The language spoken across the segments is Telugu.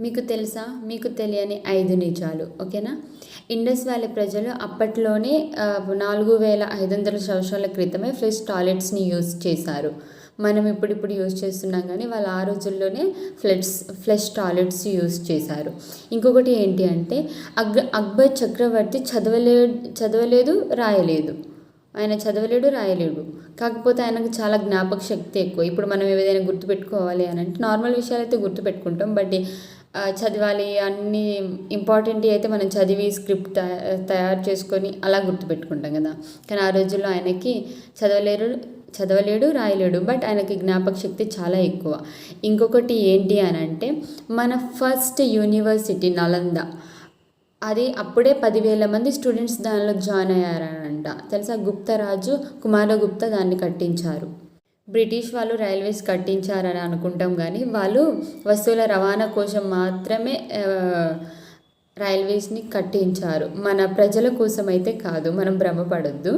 మీకు తెలుసా? మీకు తెలియని 5 నిజాలు. ఓకేనా? ఇండస్ వ్యాలీ ప్రజలు అప్పట్లోనే 4500 సంవత్సరాల క్రితమే ఫ్లష్ టాయిలెట్స్‌ని యూజ్ చేశారు. మనం ఇప్పుడిప్పుడు యూజ్ చేస్తున్నాం గానీ, వాళ్ళు ఆ రోజుల్లోనే ఫ్లష్ టాయిలెట్స్ యూజ్ చేశారు. ఇంకొకటి ఏంటి అంటే, అక్బర్ చక్రవర్తి చదవలేదు, రాయలేదు. ఆయన చదవలేడు, రాయలేడు. కాకపోతే ఆయనకు చాలా జ్ఞాపక శక్తి ఎక్కువ. ఇప్పుడు మనం ఏదైనా గుర్తుపెట్టుకోవాలి అని అంటే నార్మల్ విషయాలైతే గుర్తుపెట్టుకుంటాం. బట్ చదవాలి అన్నీ ఇంపార్టెంట్వి అయితే మనం చదివి స్క్రిప్ట్ తయారు చేసుకొని అలా గుర్తుపెట్టుకుంటాం కదా. కానీ ఆ రోజుల్లో ఆయనకి చదవలేడు, రాయలేడు. బట్ ఆయనకి జ్ఞాపక శక్తి చాలా ఎక్కువ. ఇంకొకటి ఏంటి అని అంటే, మన ఫస్ట్ యూనివర్సిటీ నలంద, అది అప్పుడే 10,000 మంది స్టూడెంట్స్ దానిలో జాయిన్ అయ్యారనంట. తెలుసా? గుప్తరాజు కుమారగుప్త దాన్ని కట్టించారు. బ్రిటిష్ వాళ్ళు రైల్వేస్ కట్టించారని అనుకుంటాం కానీ, వాళ్ళు వస్తువుల రవాణా కోసం మాత్రమే రైల్వేస్ని కట్టించారు. మన ప్రజల కోసం అయితే కాదు. మనం భ్రమపడొద్దు.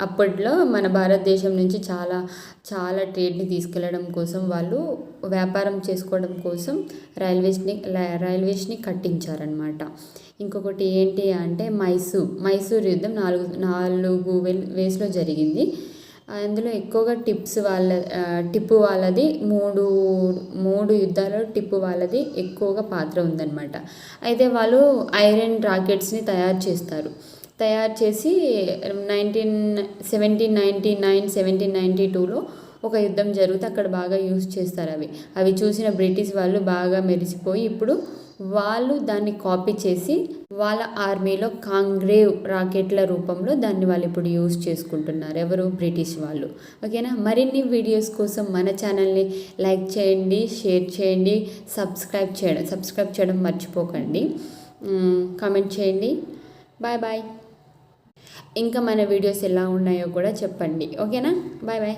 అప్పట్లో మన భారతదేశం నుంచి చాలా ట్రేడ్ని తీసుకెళ్ళడం కోసం, వాళ్ళు వ్యాపారం చేసుకోవడం కోసం రైల్వేస్ని కట్టించారనమాట. ఇంకొకటి ఏంటి అంటే, మైసూర్ యుద్ధం 4 వేస్లో జరిగింది. అందులో ఎక్కువగా టిప్పు వాళ్ళది 3 యుద్ధాలలో టిప్పు వాళ్ళది ఎక్కువగా పాత్ర ఉందన్నమాట. అయితే వాళ్ళు ఐరన్ రాకెట్స్ని తయారు చేసి 1799, 1792లో ఒక యుద్ధం జరిగితే అక్కడ బాగా యూజ్ చేస్తారు. అవి చూసిన బ్రిటిష్ వాళ్ళు బాగా మెరిసిపోయి ఇప్పుడు వాళ్ళు దాన్ని కాపీ చేసి వాళ్ళ ఆర్మీలో కాంగ్రేవ్ రాకెట్ల రూపంలో దాన్ని వాళ్ళు ఇప్పుడు యూజ్ చేసుకుంటున్నారు. ఎవరు? బ్రిటిష్ వాళ్ళు. ఓకేనా? మరిన్ని వీడియోస్ కోసం మన ఛానల్ని లైక్ చేయండి, షేర్ చేయండి, సబ్స్క్రైబ్ చేయడం మర్చిపోకండి. కామెంట్ చేయండి. బాయ్. ఇంకా మన వీడియోస్ ఎలా ఉన్నాయో కూడా చెప్పండి. ఓకేనా? బాయ్.